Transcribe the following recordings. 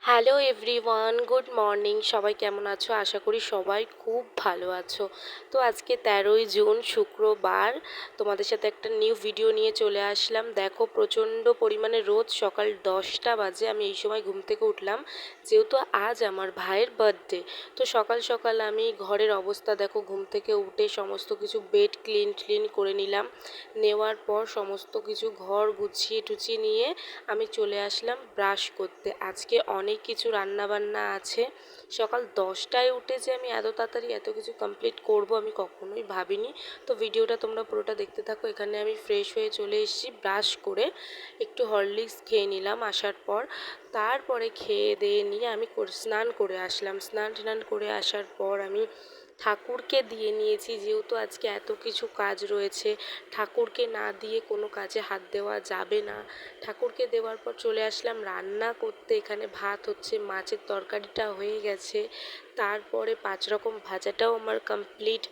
Hello everyone, good morning. সবাই কেমন আছো? আশা করি সবাই খুব ভালো আছো। তো আজকে 13ই জুন শুক্রবার, তোমাদের সাথে একটা নিউ ভিডিও নিয়ে চলে আসলাম। দেখো, প্রচণ্ড পরিমাণে রোদ। সকাল 10টা বাজে আমি এই সময় ঘুম থেকে উঠলাম, যেহেতু আজ আমার ভাইয়ের বার্থডে। তো সকাল সকাল আমি ঘরের অবস্থা দেখো, ঘুম থেকে উঠে সমস্ত কিছু বেড ক্লিন করে নিলাম। নেওয়ার পর সমস্ত কিছু ঘর গুছিয়ে টুছিয়ে নিয়ে আমি চলে আসলাম ব্রাশ করতে। আজকে অনেক কিছু রান্নাবান্না আছে। সকাল 10টায় উঠে যে আমি এত তাড়াতাড়ি এত কিছু কমপ্লিট করব আমি কখনোই ভাবিনি। তো ভিডিওটা তোমরা পুরোটা দেখতে থাকো। এখানে আমি ফ্রেশ হয়ে চলে এসেছি, ব্রাশ করে একটু হরলিক্স খেয়ে নিলাম আসার পর। তারপরে খেয়ে দিয়ে নিয়ে আমি স্নান করে আসলাম। স্নান করে আসার পর আমি ঠাকুরকে দিয়ে নিয়েছি, যেহেতু আজকে এত কিছু কাজ রয়েছে। ঠাকুরকে না দিয়ে কোনো কাজে হাত দেওয়া যাবে না। ঠাকুরকে দেওয়ার পর চলে আসলাম রান্না করতে। এখানে ভাত হচ্ছে, মাছের তরকারিটা হয়ে গেছে, তারপরে 5 রকম ভাজাটাও আমার কমপ্লিট।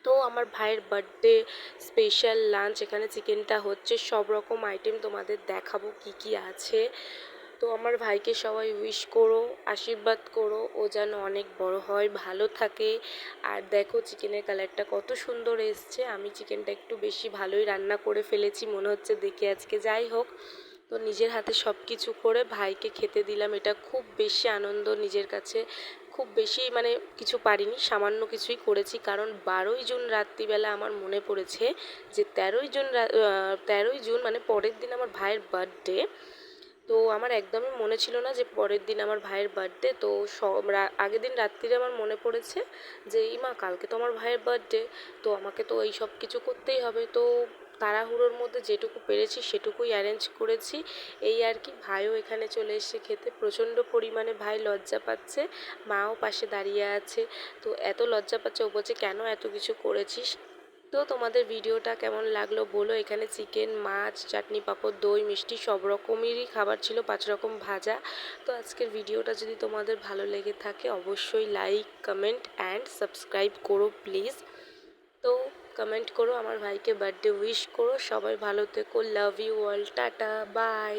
তো আমার ভাইয়ের বার্থডে স্পেশাল লাঞ্চ, এখানে চিকেনটা হচ্ছে। সব রকম আইটেম তোমাদের দেখাবো কি কি আছে। তো আমার ভাইকে সবাই উইশ করো, আশীর্বাদ করো, ও যেন অনেক বড় হয়, ভালো থাকে। আর দেখো চিকেনের কালারটা কত সুন্দর এসছে। আমি চিকেনটা একটু বেশি ভালোই রান্না করে ফেলেছি মনে হচ্ছে দেখে আজকে। যাই হোক, তো নিজের হাতে সব কিছু করে ভাইকে খেতে দিলাম। এটা খুব বেশি আনন্দ নিজের কাছে। খুব বেশি মানে কিছু পারিনি, সামান্য কিছুই করেছি, কারণ 12ই জুন রাত্রিবেলা আমার মনে পড়েছে যে 13ই জুন মানে পরের দিন আমার ভাইয়ের বার্থডে। তো আমার একদমই মনে ছিল না যে পরের দিন আমার ভাইয়ের বার্থডে। তো আগের দিন রাত্রিরে আমার মনে পড়েছে যে ইমা কালকে তো আমার ভাইয়ের বার্থডে, তো আমাকে তো এই সব কিছু করতেই হবে। তো তাড়াহুড়োর মধ্যে যেটুকু পেরেছি সেটুকুই অ্যারেঞ্জ করেছি, এই আর কি। ভাইও এখানে চলে এসে খেতে। প্রচণ্ড পরিমাণে ভাই লজ্জা পাচ্ছে, মাও পাশে দাঁড়িয়ে আছে। তো এত লজ্জা পাচ্ছে, ও বলছে কেন এত কিছু করেছিস। তো তোমাদের ভিডিওটা কেমন লাগলো বলো। এখানে চিকেন, মাছ, চাটনি, পাঁপড়, দই, মিষ্টি সব রকমেরই খাবার ছিল, 5 রকম ভাজা। তো আজকের ভিডিওটা যদি তোমাদের ভালো লেগে থাকে অবশ্যই লাইক, কমেন্ট অ্যান্ড সাবস্ক্রাইব করো প্লিজ। তো কমেন্ট করো, আমার ভাইকে বার্থডে উইশ করো। সবাই ভালো থেকো, love you all, tata, by.